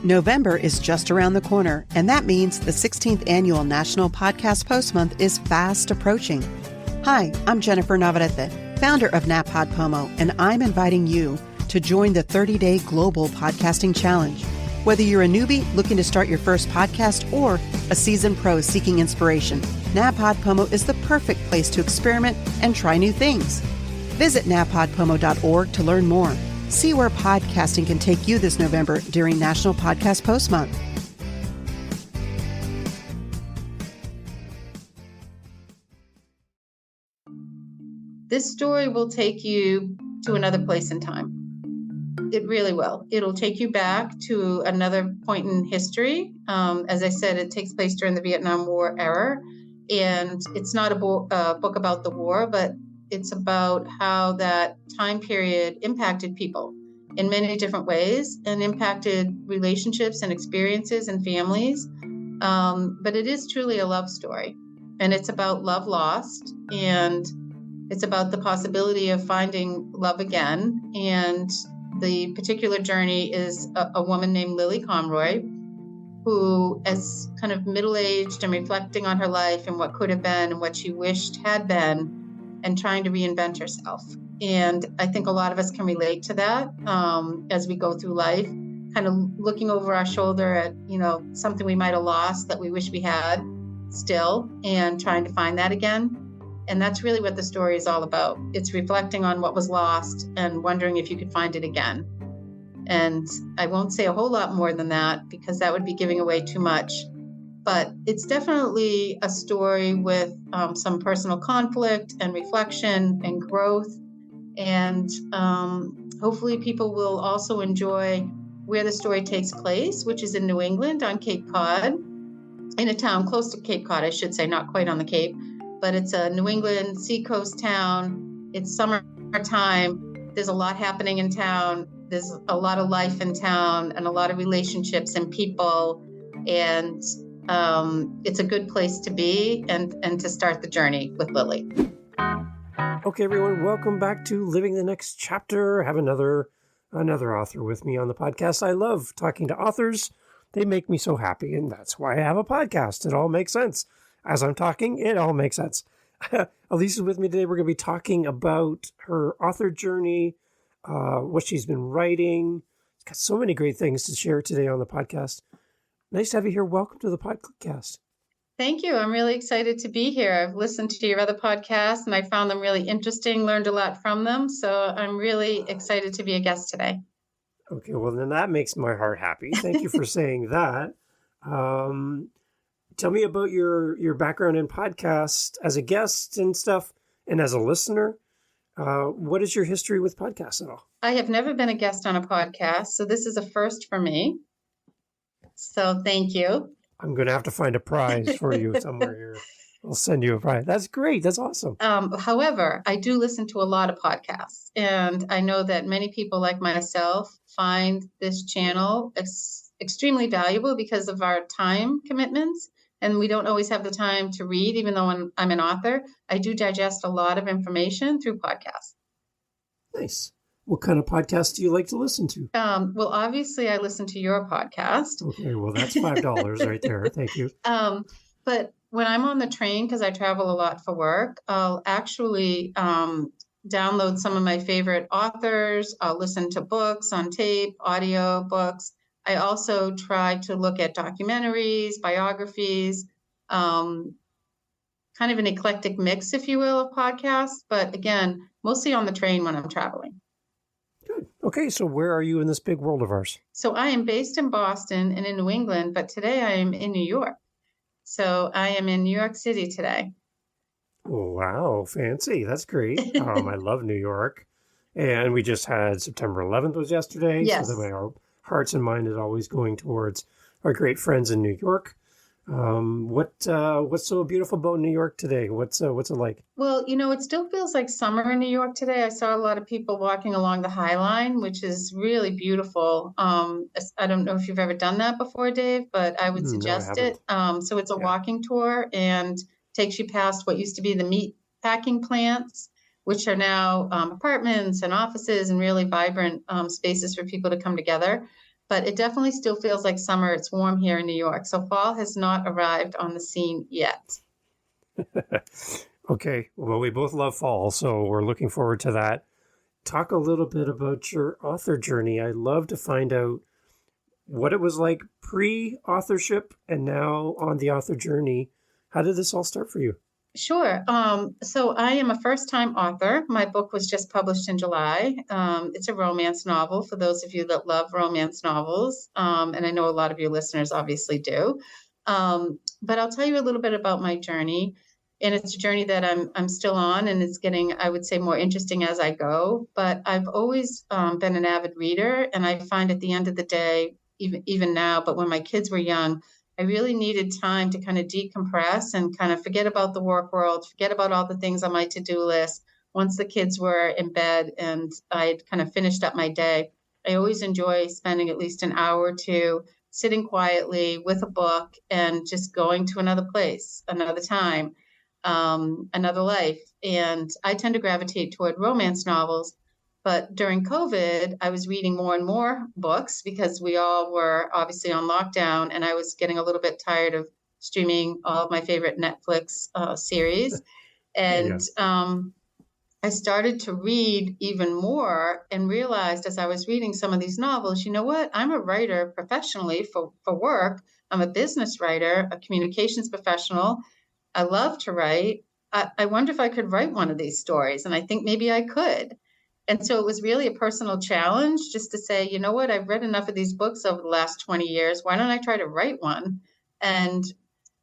November is just around the corner, and that means the 16th Annual National Podcast Post Month is fast approaching. Hi, I'm Jennifer Navarrete, founder of Mattapoisett, and I'm inviting you to join the 30-day Global Podcasting Challenge. Whether you're a newbie looking to start your first podcast or a seasoned pro seeking inspiration, Mattapoisett is the perfect place to experiment and try new things. Visit mattapoisett.org to learn more. See where podcasting can take you this November during National Podcast Post Month. This story will take you to another place in time. It really will. It'll take you back to another point in history. As I said, it takes place during the Vietnam War era. And it's not a book about the war, but it's about how that time period impacted people in many different ways and impacted relationships and experiences and families. But it is truly a love story. And it's about love lost. And it's about the possibility of finding love again. And the particular journey is a woman named Lilly Conroy, who is kind of middle-aged and reflecting on her life and what could have been and what she wished had been, and trying to reinvent herself. And I think a lot of us can relate to that as we go through life, kind of looking over our shoulder at, something we might have lost that we wish we had still, and trying to find that again. And that's really what the story is all about. It's reflecting on what was lost and wondering if you could find it again. And I won't say a whole lot more than that because that would be giving away too much. But it's definitely a story with some personal conflict and reflection and growth. And hopefully people will also enjoy where the story takes place, which is in New England on Cape Cod, in a town close to Cape Cod, I should say, not quite on the Cape. But it's a New England seacoast town. It's summertime. There's a lot happening in town. There's a lot of life in town and a lot of relationships and people. And it's a good place to be and to start the journey with Lilly. Okay, everyone, welcome back to Living the Next Chapter. I have another author with me on the podcast. I love talking to authors. They make me so happy, and that's why I have a podcast. It all makes sense. As I'm talking, it all makes sense. Elise is with me today. We're going to be talking about her author journey, what she's been writing. She's got so many great things to share today on the podcast. Nice to have you here. Welcome to the podcast. Thank you. I'm really excited to be here. I've listened to your other podcasts and I found them really interesting, learned a lot from them. So I'm really excited to be a guest today. Okay, well, then that makes my heart happy. Thank you for saying that. Tell me about your background in podcast as a guest and stuff, and as a listener. What is your history with podcasts at all? I have never been a guest on a podcast, so this is a first for me. So thank you. I'm going to have to find a prize for you somewhere here. I'll send you a prize. That's great. That's awesome. However, I do listen to a lot of podcasts, and I know that many people like myself find this channel extremely valuable because of our time commitments. And we don't always have the time to read, even though I'm an author. I do digest a lot of information through podcasts. Nice. What kind of podcasts do you like to listen to? Well, obviously, I listen to your podcast. Okay, well, that's $5 right there. Thank you. But when I'm on the train, because I travel a lot for work, I'll actually download some of my favorite authors. I'll listen to books on tape, audio books. I also try to look at documentaries, biographies, kind of an eclectic mix, if you will, of podcasts. But again, mostly on the train when I'm traveling. Good. Okay, so where are you in this big world of ours? So I am based in Boston and in New England, but today I am in New York. So I am in New York City today. Wow, fancy. That's great. I love New York. And we just had September 11th was yesterday. Yes. So the way our hearts and mind is always going towards our great friends in New York. What's so beautiful about New York today? What's it like? Well, it still feels like summer in New York today. I saw a lot of people walking along the High Line, which is really beautiful. I don't know if you've ever done that before, Dave, but I would suggest it. So it's a walking tour and takes you past what used to be the meat packing plants, which are now apartments and offices and really vibrant spaces for people to come together. but it definitely still feels like summer. It's warm here in New York. So fall has not arrived on the scene yet. Okay. Well, we both love fall, so we're looking forward to that. Talk a little bit about your author journey. I'd love to find out what it was like pre-authorship and now on the author journey. How did this all start for you? Sure. So I am a first-time author. My book was just published in July. It's a romance novel for those of you that love romance novels. And I know a lot of your listeners obviously do. But I'll tell you a little bit about my journey. And it's a journey that I'm still on, and it's getting, I would say, more interesting as I go. But I've always been an avid reader, and I find at the end of the day, even now, but when my kids were young, I really needed time to kind of decompress and kind of forget about the work world, forget about all the things on my to-do list. Once the kids were in bed and I'd kind of finished up my day, I always enjoy spending at least an hour or two sitting quietly with a book and just going to another place, another time, another life. And I tend to gravitate toward romance novels. But during COVID, I was reading more and more books because we all were obviously on lockdown, and I was getting a little bit tired of streaming all of my favorite Netflix series. And I started to read even more and realized as I was reading some of these novels, you know what? I'm a writer professionally for work. I'm a business writer, a communications professional. I love to write. I wonder if I could write one of these stories, and I think maybe I could. And so it was really a personal challenge just to say, you know what, I've read enough of these books over the last 20 years. Why don't I try to write one? And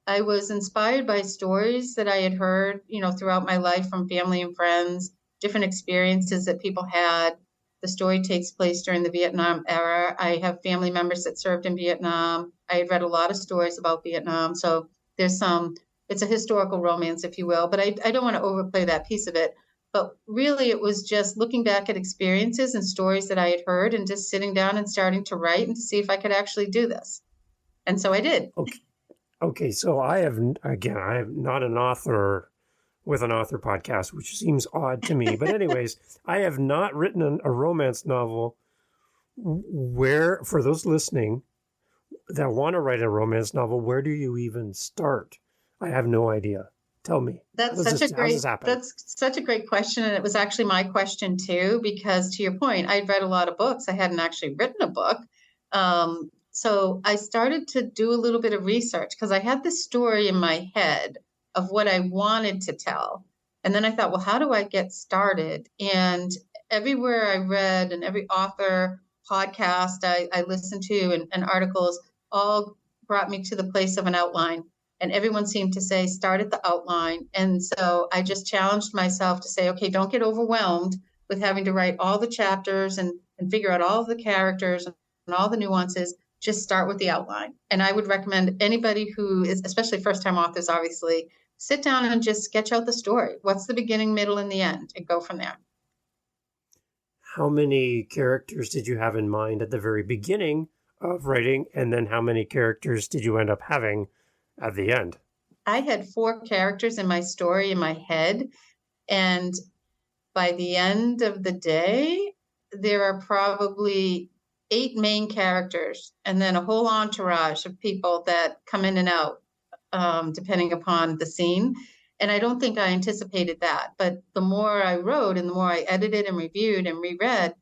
I was inspired by stories that I had heard, throughout my life from family and friends, different experiences that people had. The story takes place during the Vietnam era. I have family members that served in Vietnam. I had read a lot of stories about Vietnam. So it's a historical romance, if you will, but I don't want to overplay that piece of it. But really, it was just looking back at experiences and stories that I had heard and just sitting down and starting to write and to see if I could actually do this. And so I did. Okay. So I am not an author with an author podcast, which seems odd to me. But anyways, I have not written a romance novel. Where, for those listening that want to write a romance novel, where do you even start? I have no idea. Tell me. That's such a great question. And it was actually my question too, because to your point, I'd read a lot of books. I hadn't actually written a book. So I started to do a little bit of research because I had this story in my head of what I wanted to tell. And then I thought, well, how do I get started? And everywhere I read and every author podcast I listened to and articles all brought me to the place of an outline. And everyone seemed to say, start at the outline. And so I just challenged myself to say, okay, don't get overwhelmed with having to write all the chapters and figure out all of the characters and all the nuances. Just start with the outline. And I would recommend anybody who is, especially first-time authors, obviously, sit down and just sketch out the story. What's the beginning, middle, and the end? And go from there. How many characters did you have in mind at the very beginning of writing? And then how many characters did you end up having at the end? I had 4 characters in my story in my head. And by the end of the day, there are probably 8 main characters and then a whole entourage of people that come in and out, depending upon the scene. And I don't think I anticipated that. But the more I wrote and the more I edited and reviewed and reread,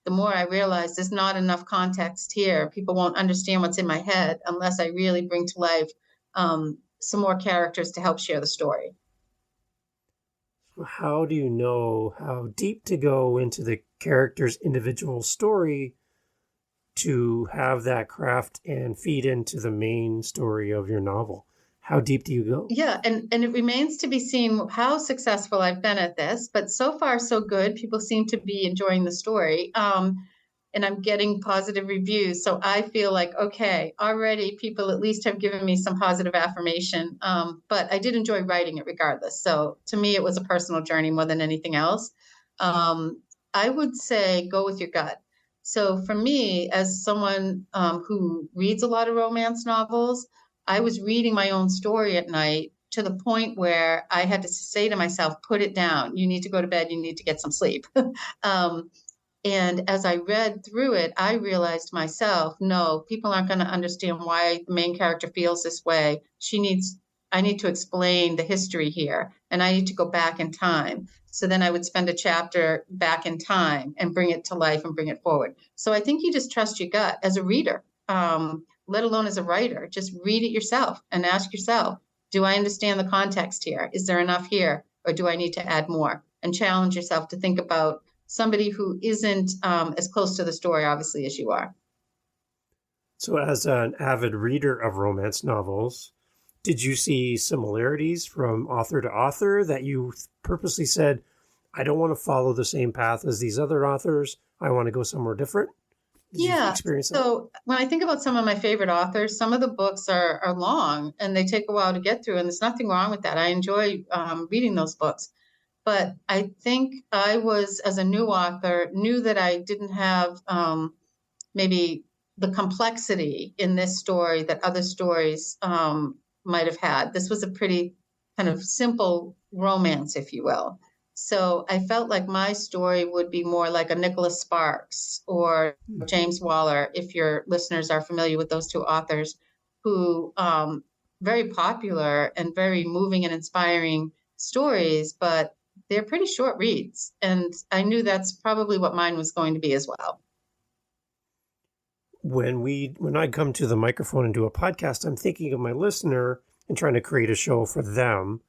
the more I realized there's not enough context here. People won't understand what's in my head unless I really bring to life some more characters to help share the story. How do you know how deep to go into the character's individual story to have that craft and feed into the main story of your novel? How deep do you go? Yeah, and it remains to be seen how successful I've been at this, but so far so good. People seem to be enjoying the story. And I'm getting positive reviews. So I feel like, okay, already people at least have given me some positive affirmation. But I did enjoy writing it regardless. So to me, it was a personal journey more than anything else. I would say go with your gut. So for me, as someone who reads a lot of romance novels, I was reading my own story at night to the point where I had to say to myself, put it down. You need to go to bed. You need to get some sleep. And as I read through it, I realized myself, no, people aren't going to understand why the main character feels this way. I need to explain the history here, and I need to go back in time. So then I would spend a chapter back in time and bring it to life and bring it forward. So I think you just trust your gut as a reader, let alone as a writer. Just read it yourself and ask yourself, do I understand the context here? Is there enough here, or do I need to add more? And challenge yourself to think about somebody who isn't as close to the story, obviously, as you are. So as an avid reader of romance novels, did you see similarities from author to author that you purposely said, I don't want to follow the same path as these other authors, I want to go somewhere different? Did you experience that? So when I think about some of my favorite authors, some of the books are long and they take a while to get through, and there's nothing wrong with that. I enjoy reading those books. But I think I was, as a new author, knew that I didn't have maybe the complexity in this story that other stories might have had. This was a pretty kind of simple romance, if you will. So I felt like my story would be more like a Nicholas Sparks or James Waller, if your listeners are familiar with those two authors, who very popular and very moving and inspiring stories, but they're pretty short reads. And I knew that's probably what mine was going to be as well. When I come to the microphone and do a podcast, I'm thinking of my listener and trying to create a show for them.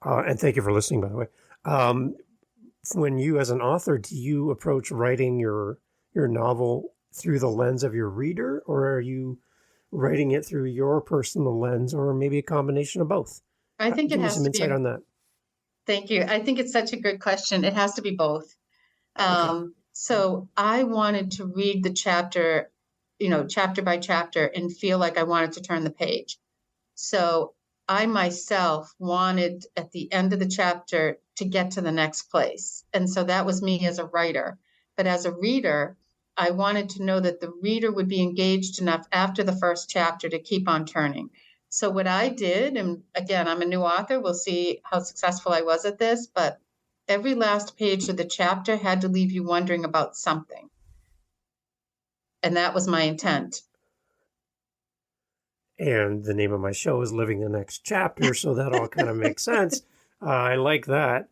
And thank you for listening, by the way. When you, as an author, do you approach writing your novel through the lens of your reader, or are you writing it through your personal lens, or maybe a combination of both? I think it has some to insight be. on that. Thank you. I think it's such a good question. It has to be both. Okay. So I wanted to read the chapter, chapter by chapter, and feel like I wanted to turn the page. So I myself wanted at the end of the chapter to get to the next place. And so that was me as a writer. But as a reader, I wanted to know that the reader would be engaged enough after the first chapter to keep on turning. So what I did, and again, I'm a new author, we'll see how successful I was at this, but every last page of the chapter had to leave you wondering about something. And that was my intent. And the name of my show is Living the Next Chapter, so that all kind of makes sense. I like that.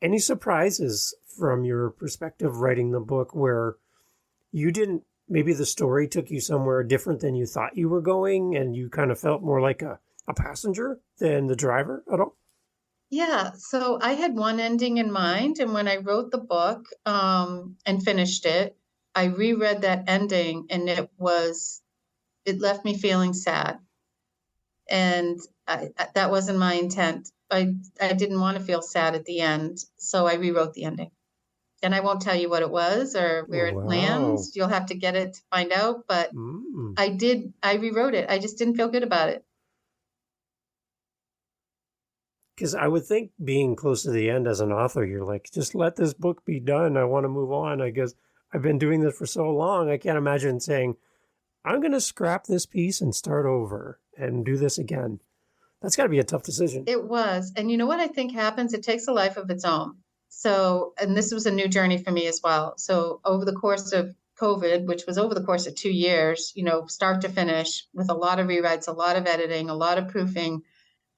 Any surprises from your perspective writing the book where you didn't, maybe the story took you somewhere different than you thought you were going, and you kind of felt more like a passenger than the driver at all? Yeah, so I had one ending in mind, and when I wrote the book and finished it, I reread that ending, and it left me feeling sad. And that wasn't my intent. I didn't want to feel sad at the end, so I rewrote the ending. And I won't tell you what it was or where it lands. You'll have to get it to find out. But I rewrote it. I just didn't feel good about it. Because I would think being close to the end as an author, you're like, just let this book be done. I want to move on. I guess I've been doing this for so long. I can't imagine saying, I'm going to scrap this piece and start over and do this again. That's got to be a tough decision. It was. And you know what I think happens? It takes a life of its own. So, and this was a new journey for me as well. So over the course of COVID, which was over the course of 2 years, start to finish, with a lot of rewrites, a lot of editing, a lot of proofing,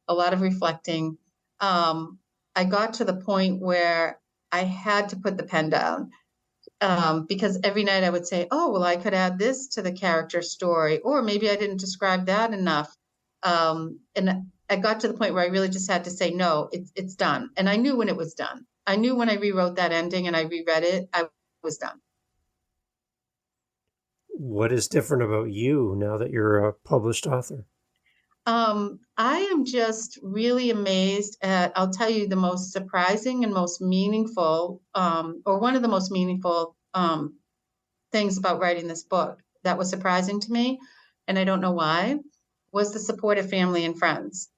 a lot of reflecting, I got to the point where I had to put the pen down. Because every night I would say, oh, well, I could add this to the character story, or maybe I didn't describe that enough. And I got to the point where I really just had to say, no, it's done. And I knew when it was done. I knew when I rewrote that ending and I reread it, I was done. What is different about you now that you're a published author? I am just really amazed at, I'll tell you, the most surprising and most meaningful, or one of the most meaningful things about writing this book that was surprising to me, and I don't know why, was the support of family and friends.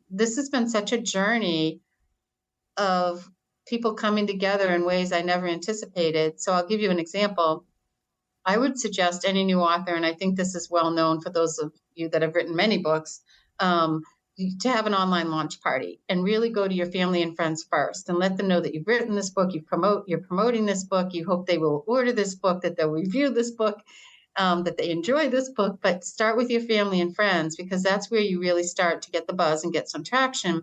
This has been such a journey of people coming together in ways I never anticipated. So I'll give you an example. I would suggest any new author, and I think this is well known for those of you that have written many books, to have an online launch party and really go to your family and friends first and let them know that you've written this book, you're promoting this book, you hope they will order this book, that they'll review this book, that they enjoy this book, but start with your family and friends, because that's where you really start to get the buzz and get some traction.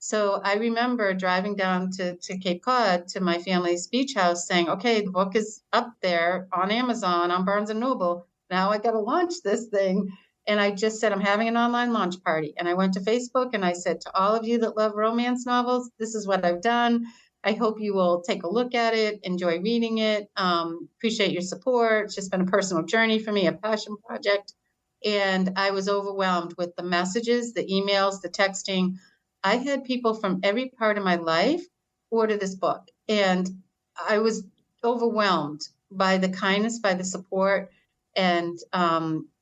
So I remember driving down to Cape Cod to my family's beach house saying, okay, the book is up there on Amazon, on Barnes and Noble. Now I got to launch this thing. And I just said, I'm having an online launch party. And I went to Facebook and I said, to all of you that love romance novels, this is what I've done. I hope you will take a look at it, enjoy reading it, appreciate your support. It's just been a personal journey for me, a passion project. And I was overwhelmed with the messages, the emails, the texting. I had people from every part of my life order this book. And I was overwhelmed by the kindness, by the support. And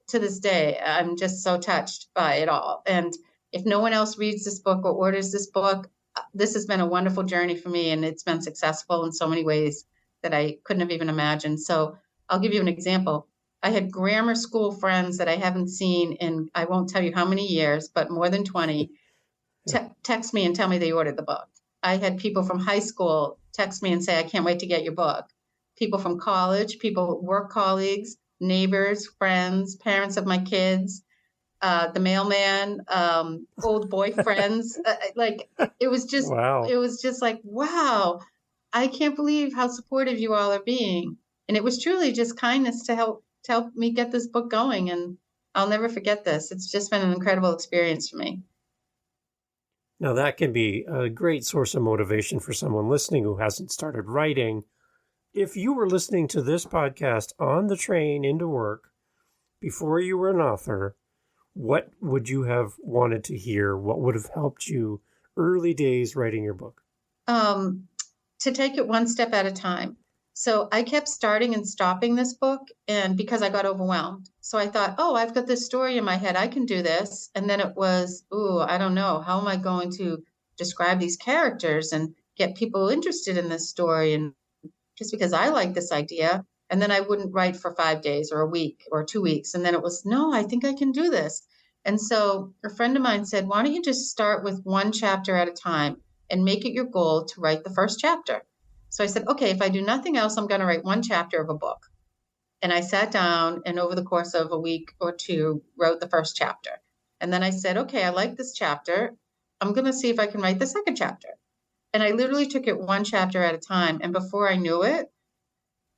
to this day, I'm just so touched by it all. And if no one else reads this book or orders this book, this has been a wonderful journey for me. And it's been successful in so many ways that I couldn't have even imagined. So I'll give you an example. I had grammar school friends that I haven't seen in, I won't tell you how many years, but more than 20, text me and tell me they ordered the book. I had people from high school text me and say, I can't wait to get your book. People from college, people, work colleagues, neighbors, friends, parents of my kids, the mailman, old boyfriends. It was just, Wow. It was just like, wow, I can't believe how supportive you all are being. And it was truly just kindness to help me get this book going. And I'll never forget this. It's just been an incredible experience for me. Now, that can be a great source of motivation for someone listening who hasn't started writing. If you were listening to this podcast on the train into work before you were an author, what would you have wanted to hear? What would have helped you early days writing your book? To take it one step at a time. So I kept starting and stopping this book, and because I got overwhelmed. So I thought, oh, I've got this story in my head. I can do this. And then it was, I don't know. How am I going to describe these characters and get people interested in this story? And just because I like this idea. And then I wouldn't write for 5 days or a week or 2 weeks. And then it was, no, I think I can do this. And so a friend of mine said, why don't you just start with one chapter at a time and make it your goal to write the first chapter? So I said, okay, if I do nothing else, I'm going to write one chapter of a book. And I sat down and over the course of a week or two, wrote the first chapter. And then I said, okay, I like this chapter. I'm going to see if I can write the second chapter. And I literally took it one chapter at a time. And before I knew it,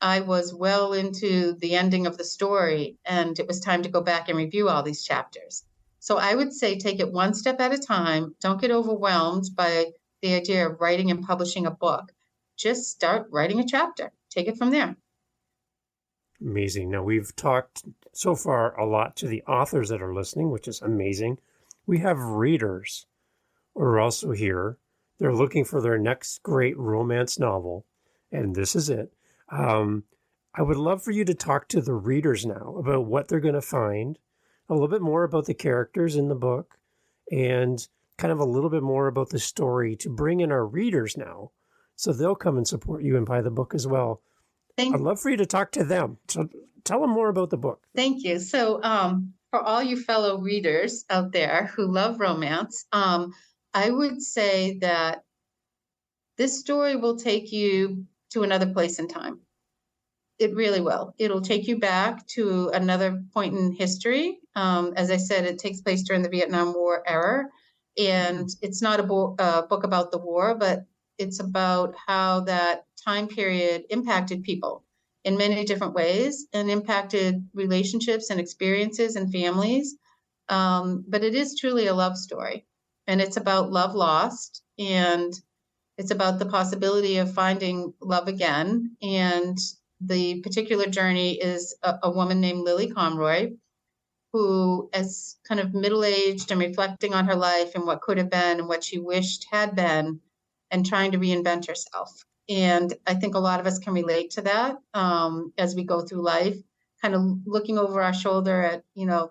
I was well into the ending of the story. And it was time to go back and review all these chapters. So I would say take it one step at a time. Don't get overwhelmed by the idea of writing and publishing a book. Just start writing a chapter. Take it from there. Amazing. Now, we've talked so far a lot to the authors that are listening, which is amazing. We have readers who are also here. They're looking for their next great romance novel, and this is it. I would love for you to talk to the readers now about what they're going to find, a little bit more about the characters in the book, and kind of a little bit more about the story to bring in our readers now, so they'll come and support you and buy the book as well. I'd love for you to talk to them. So tell them more about the book. Thank you. So for all you fellow readers out there who love romance, I would say that this story will take you to another place in time. It really will. It'll take you back to another point in history. As I said, it takes place during the Vietnam War era. And it's not a book about the war, but it's about how that time period impacted people in many different ways and impacted relationships and experiences and families. But it is truly a love story. And it's about love lost. And it's about the possibility of finding love again. And the particular journey is a woman named Lilly Conroy, who is kind of middle-aged and reflecting on her life and what could have been and what she wished had been, and trying to reinvent herself. And I think a lot of us can relate to that as we go through life, kind of looking over our shoulder at,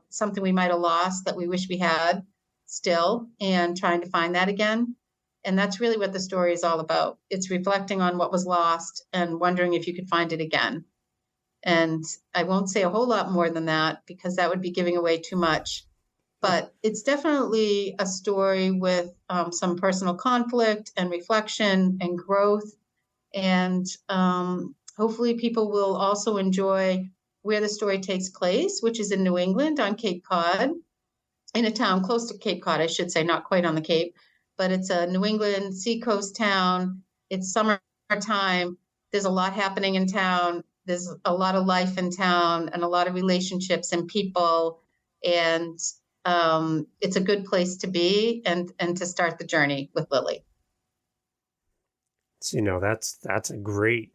something we might have lost that we wish we had still, and trying to find that again. And that's really what the story is all about. It's reflecting on what was lost and wondering if you could find it again. And I won't say a whole lot more than that because that would be giving away too much. But it's definitely a story with some personal conflict and reflection and growth. And hopefully people will also enjoy where the story takes place, which is in New England on Cape Cod, in a town close to Cape Cod, I should say, not quite on the Cape, but it's a New England seacoast town. It's summertime. There's a lot happening in town. There's a lot of life in town and a lot of relationships and people. And it's a good place to be and to start the journey with Lilly. So, that's a great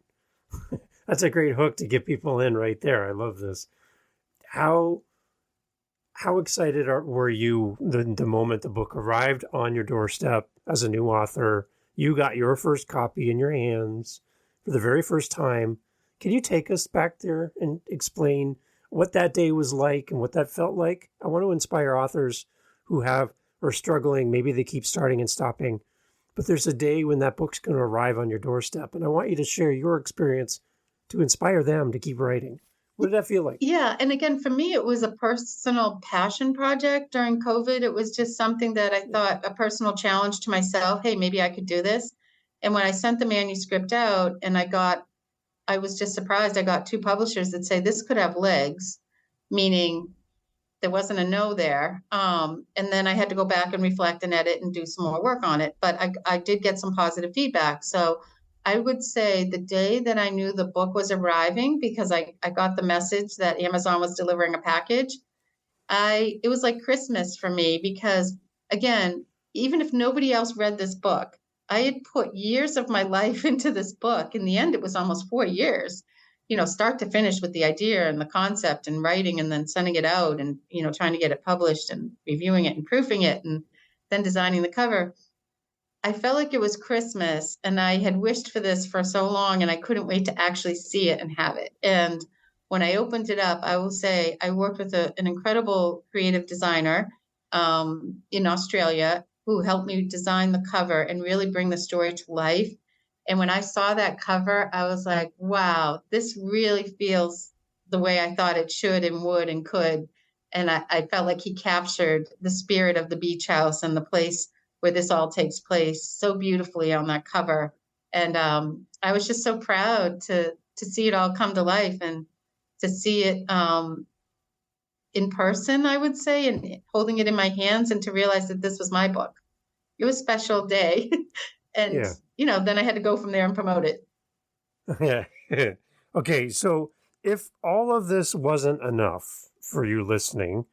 that's a great hook to get people in right there. I love this. How excited were you the moment the book arrived on your doorstep as a new author? You got your first copy in your hands for the very first time. Can you take us back there and explain what that day was like and what that felt like? I want to inspire authors who are struggling. Maybe they keep starting and stopping, but there's a day when that book's going to arrive on your doorstep. And I want you to share your experience to inspire them to keep writing. What did that feel like? Yeah. And again, for me, it was a personal passion project during COVID. It was just something that I thought, a personal challenge to myself. Hey, maybe I could do this. And when I sent the manuscript out and I was just surprised. I got 2 publishers that say this could have legs, meaning there wasn't a no there. And then I had to go back and reflect and edit and do some more work on it. But I did get some positive feedback. So I would say the day that I knew the book was arriving, because I got the message that Amazon was delivering a package, it was like Christmas for me, because again, even if nobody else read this book, I had put years of my life into this book. In the end, it was almost 4 years, start to finish, with the idea and the concept and writing and then sending it out and, trying to get it published and reviewing it and proofing it and then designing the cover. I felt like it was Christmas, and I had wished for this for so long, and I couldn't wait to actually see it and have it. And when I opened it up, I will say I worked with an incredible creative designer in Australia who helped me design the cover and really bring the story to life. And when I saw that cover, I was like, wow, this really feels the way I thought it should and would and could. And I felt like he captured the spirit of the beach house and the place where this all takes place so beautifully on that cover. And I was just so proud to see it all come to life and to see it in person, I would say, and holding it in my hands, and to realize that this was my book. It was a special day. And, then I had to go from there and promote it. Yeah. Okay. So if all of this wasn't enough for you listening,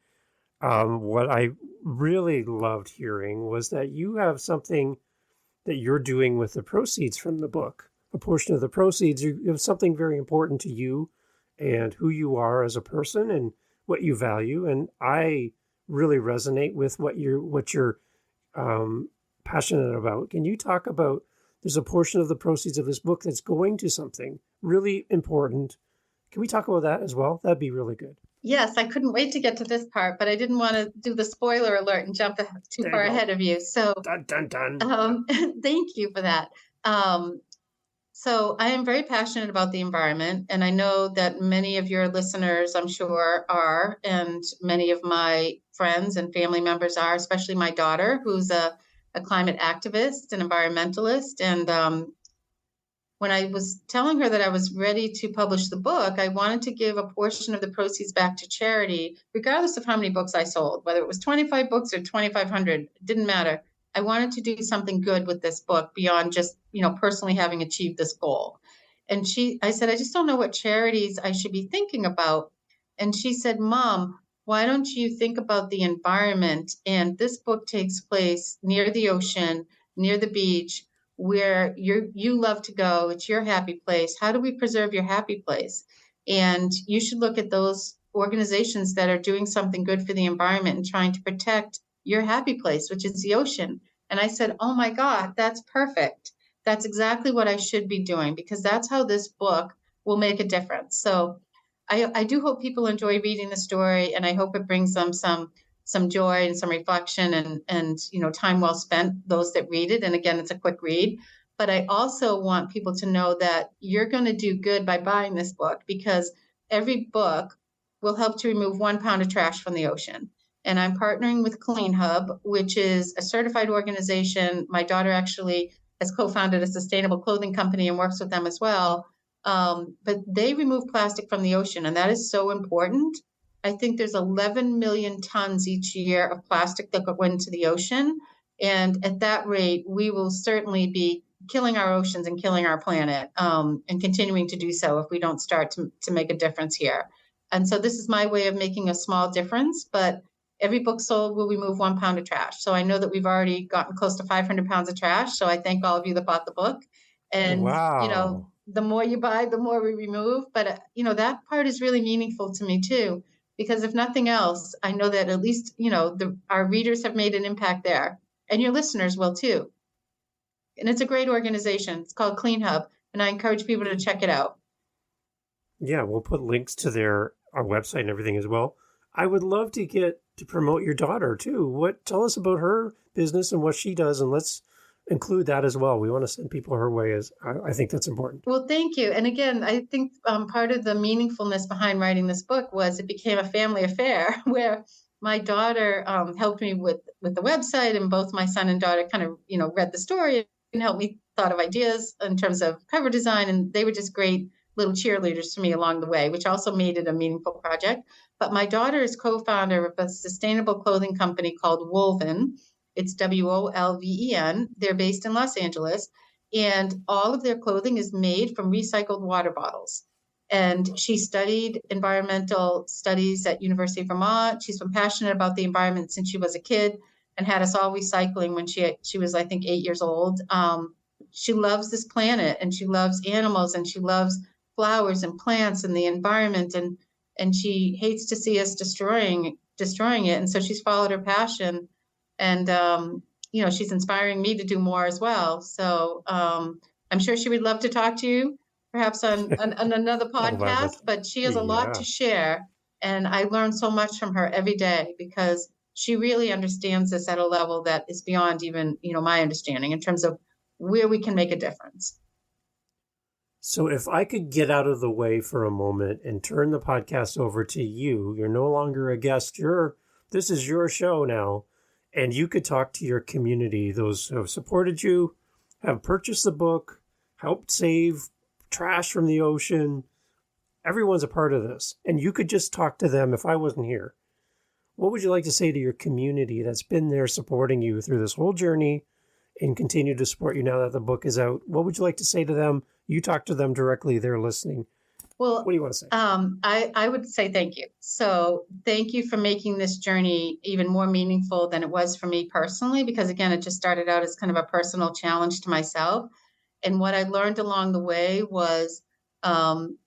what I really loved hearing was that you have something that you're doing with the proceeds from the book. A portion of the proceeds, you have something very important to you and who you are as a person and what you value. And I really resonate with what you're passionate about. Can you talk about, there's a portion of the proceeds of this book that's going to something really important. Can we talk about that as well? That'd be really good. Yes, I couldn't wait to get to this part, but I didn't want to do the spoiler alert and jump too far ahead of you. So dun, dun, dun. Thank you for that. So I am very passionate about the environment, and I know that many of your listeners, I'm sure, are, and many of my friends and family members are, especially my daughter, who's a climate activist and environmentalist. And when I was telling her that I was ready to publish the book, I wanted to give a portion of the proceeds back to charity, regardless of how many books I sold, whether it was 25 books or 2,500, it didn't matter. I wanted to do something good with this book beyond just, personally having achieved this goal. And I said, I just don't know what charities I should be thinking about. And she said, Mom, why don't you think about the environment? And this book takes place near the ocean, near the beach, where you love to go. It's your happy place. How do we preserve your happy place? And you should look at those organizations that are doing something good for the environment and trying to protect your happy place, which is the ocean. And I said, oh my God, that's perfect. That's exactly what I should be doing, because that's how this book will make a difference. So I do hope people enjoy reading the story, and I hope it brings them some joy and some reflection and time well spent, those that read it. And again, it's a quick read. But I also want people to know that you're going to do good by buying this book, because every book will help to remove 1 pound of trash from the ocean. And I'm partnering with Clean Hub, which is a certified organization. My daughter actually has co-founded a sustainable clothing company and works with them as well. But they remove plastic from the ocean, and that is so important. I think there's 11 million tons each year of plastic that go into the ocean. And at that rate, we will certainly be killing our oceans and killing our planet, and continuing to do so if we don't start to make a difference here. And so this is my way of making a small difference, but every book sold will remove 1 pound of trash. So I know that we've already gotten close to 500 pounds of trash. So I thank all of you that bought the book. And, Wow. the more you buy, the more we remove. But, that part is really meaningful to me too, because if nothing else, I know that at least, our readers have made an impact there, and your listeners will too. And it's a great organization. It's called Clean Hub, and I encourage people to check it out. Yeah, we'll put links to our website and everything as well. I would love to get to promote your daughter too. Tell us about her business and what she does, and let's include that as well. We want to send people her way. I think that's important. Well, thank you. And again, I think part of the meaningfulness behind writing this book was it became a family affair where my daughter helped me with the website, and both my son and daughter kind of, read the story and helped me thought of ideas in terms of cover design. And they were just great little cheerleaders to me along the way, which also made it a meaningful project. But my daughter is co-founder of a sustainable clothing company called Woven. It's Wolven. They're based in Los Angeles, and all of their clothing is made from recycled water bottles. And she studied environmental studies at University of Vermont. She's been passionate about the environment since she was a kid and had us all recycling when she was, I think, 8 years old. She loves this planet, and she loves animals, and she loves flowers and plants and the environment, and she hates to see us destroying it. And so she's followed her passion, and she's inspiring me to do more as well. So I'm sure she would love to talk to you, perhaps on another podcast, but she has a lot to share, and I learn so much from her every day because she really understands this at a level that is beyond even my understanding in terms of where we can make a difference. So if I could get out of the way for a moment and turn the podcast over to you, you're no longer a guest. This is your show now, and you could talk to your community, those who have supported you, have purchased the book, helped save trash from the ocean. Everyone's a part of this, and you could just talk to them if I wasn't here. What would you like to say to your community that's been there supporting you through this whole journey and continue to support you now that the book is out? What would you like to say to them? You talk to them directly. They're listening. Well, what do you want to say? I would say thank you. So thank you for making this journey even more meaningful than it was for me personally, because again, it just started out as kind of a personal challenge to myself. And what I learned along the way was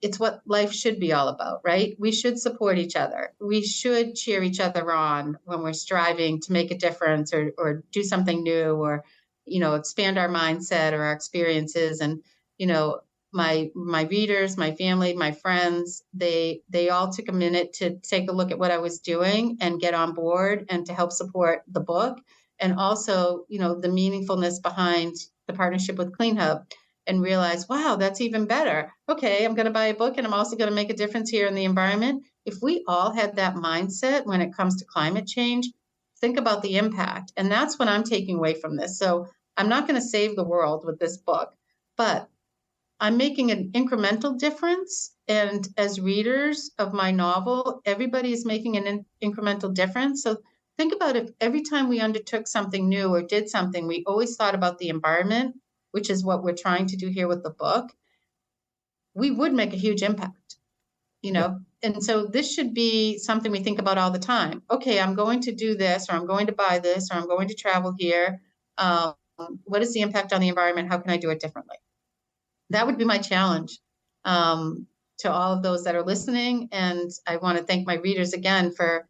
it's what life should be all about, right? We should support each other. We should cheer each other on when we're striving to make a difference or do something new or, expand our mindset or our experiences. And, my readers, my family, my friends, they all took a minute to take a look at what I was doing and get on board and to help support the book. And also, the meaningfulness behind the partnership with Clean Hub and realize, wow, that's even better. Okay, I'm going to buy a book and I'm also going to make a difference here in the environment. If we all had that mindset when it comes to climate change, think about the impact. And that's what I'm taking away from this. So I'm not going to save the world with this book, but I'm making an incremental difference. And as readers of my novel, everybody is making an incremental difference. So think about if every time we undertook something new or did something, we always thought about the environment, which is what we're trying to do here with the book, we would make a huge impact, And so this should be something we think about all the time. Okay, I'm going to do this, or I'm going to buy this, or I'm going to travel here. What is the impact on the environment? How can I do it differently? That would be my challenge to all of those that are listening. And I want to thank my readers again for,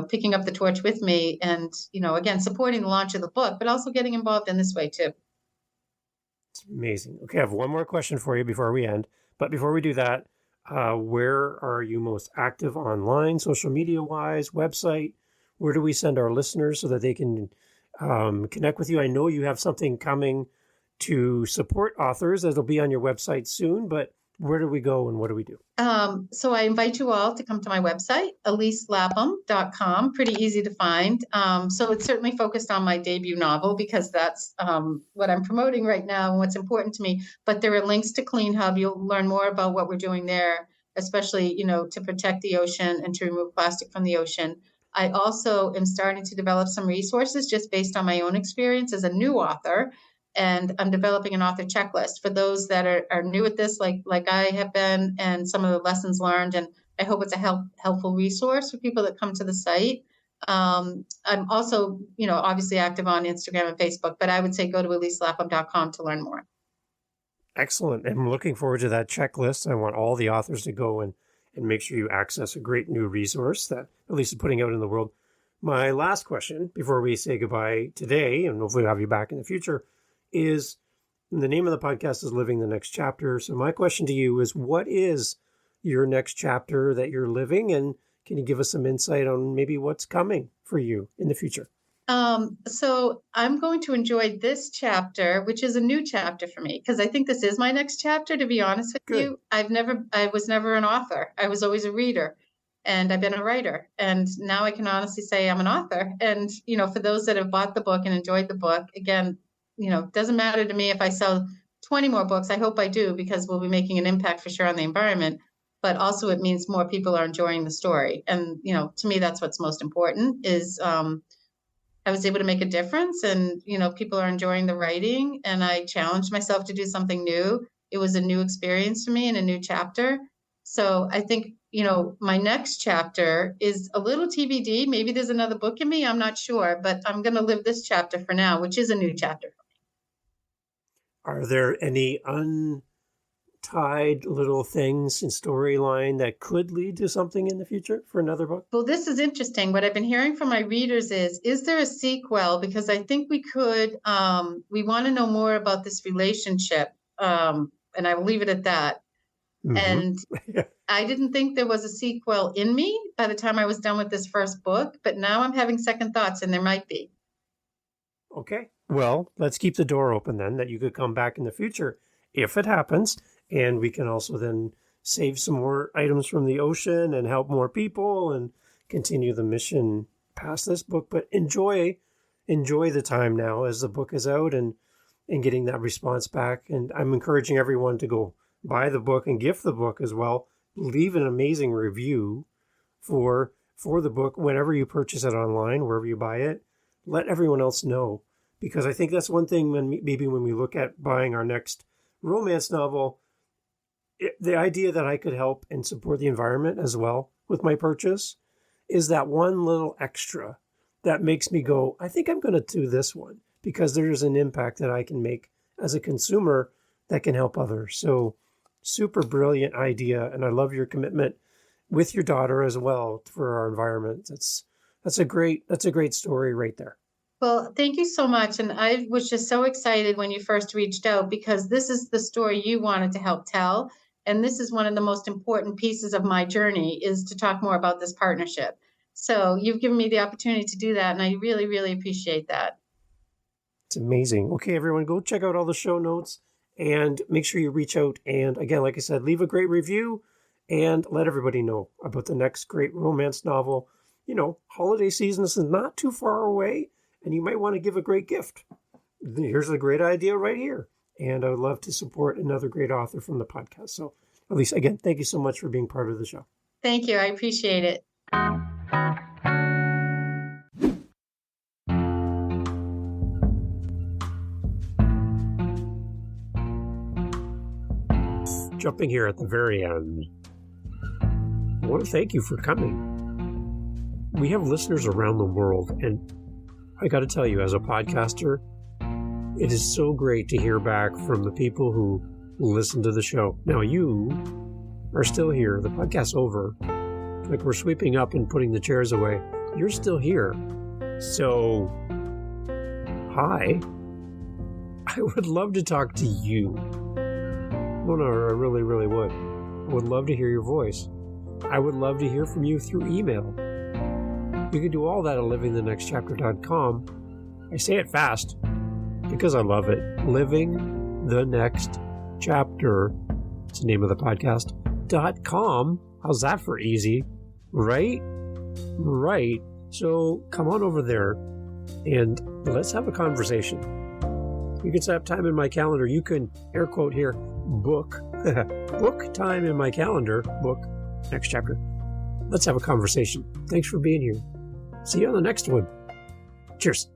picking up the torch with me and, again, supporting the launch of the book, but also getting involved in this way too. It's amazing. Okay, I have one more question for you before we end. But before we do that, where are you most active online, social media-wise, website? Where do we send our listeners so that they can connect with you? I know you have something coming to support authors that'll be on your website soon, but Where do we go and what do we do? So I invite you all to come to my website, EliseLapham.com. Pretty easy to find. So it's certainly focused on my debut novel because that's what I'm promoting right now and what's important to me. But there are links to Clean Hub. You'll learn more about what we're doing there, especially, to protect the ocean and to remove plastic from the ocean. I also am starting to develop some resources just based on my own experience as a new author. And I'm developing an author checklist for those that are new at this, like I have been, and some of the lessons learned. And I hope it's a helpful resource for people that come to the site. I'm also, obviously active on Instagram and Facebook, but I would say go to EliseLapham.com to learn more. Excellent. I'm looking forward to that checklist. I want all the authors to go and make sure you access a great new resource that Elise is putting out in the world. My last question before we say goodbye today, and hopefully we'll have you back in the future, is the name of the podcast is Living the Next Chapter. So my question to you is, what is your next chapter that you're living? And can you give us some insight on maybe what's coming for you in the future? So I'm going to enjoy this chapter, which is a new chapter for me, because I think this is my next chapter, to be honest with Good. you. I was never an author. I was always a reader, and I've been a writer. And now I can honestly say I'm an author. And, for those that have bought the book and enjoyed the book, again, doesn't matter to me if I sell 20 more books. I hope I do, because we'll be making an impact for sure on the environment. But also it means more people are enjoying the story. And, to me, that's what's most important is I was able to make a difference, and, people are enjoying the writing, and I challenged myself to do something new. It was a new experience for me and a new chapter. So I think, my next chapter is a little TBD. Maybe there's another book in me. I'm not sure, but I'm going to live this chapter for now, which is a new chapter. Are there any untied little things in storyline that could lead to something in the future for another book? Well, this is interesting. What I've been hearing from my readers is there a sequel? Because I think we could, we want to know more about this relationship. And I will leave it at that. Mm-hmm. And I didn't think there was a sequel in me by the time I was done with this first book, but now I'm having second thoughts, and there might be. Okay. Well, let's keep the door open then, that you could come back in the future if it happens. And we can also then save some more items from the ocean and help more people and continue the mission past this book. But enjoy the time now as the book is out and getting that response back. And I'm encouraging everyone to go buy the book and gift the book as well. Leave an amazing review for the book whenever you purchase it online, wherever you buy it. Let everyone else know, because I think that's one thing when we look at buying our next romance novel, the idea that I could help and support the environment as well with my purchase is that one little extra that makes me go, I think I'm going to do this one, because there's an impact that I can make as a consumer that can help others. So super brilliant idea. And I love your commitment with your daughter as well for our environment. That's a great story right there. Well, thank you so much. And I was just so excited when you first reached out, because this is the story you wanted to help tell. And this is one of the most important pieces of my journey, is to talk more about this partnership. So you've given me the opportunity to do that, and I really, really appreciate that. It's amazing. Okay, everyone, go check out all the show notes and make sure you reach out. And again, like I said, leave a great review and let everybody know about the next great romance novel. Holiday season is not too far away, and you might want to give a great gift. Here's a great idea right here. And I would love to support another great author from the podcast. So, Elise, again, thank you so much for being part of the show. Thank you. I appreciate it. Jumping here at the very end, I want to thank you for coming. We have listeners around the world, and I got to tell you, as a podcaster, it is so great to hear back from the people who listen to the show. Now, you are still here. The podcast's over. Like, we're sweeping up and putting the chairs away. You're still here. So, hi. I would love to talk to you. No, I really, really would. I would love to hear your voice. I would love to hear from you through email. You can do all that at livingthenextchapter.com. I say it fast because I love it. Living the Next Chapter. That's the name of the podcast. .com. How's that for easy? Right? Right. So come on over there and let's have a conversation. You can set up time in my calendar. You can, air quote here, book. Book time in my calendar. Book. Next chapter. Let's have a conversation. Thanks for being here. See you on the next one. Cheers.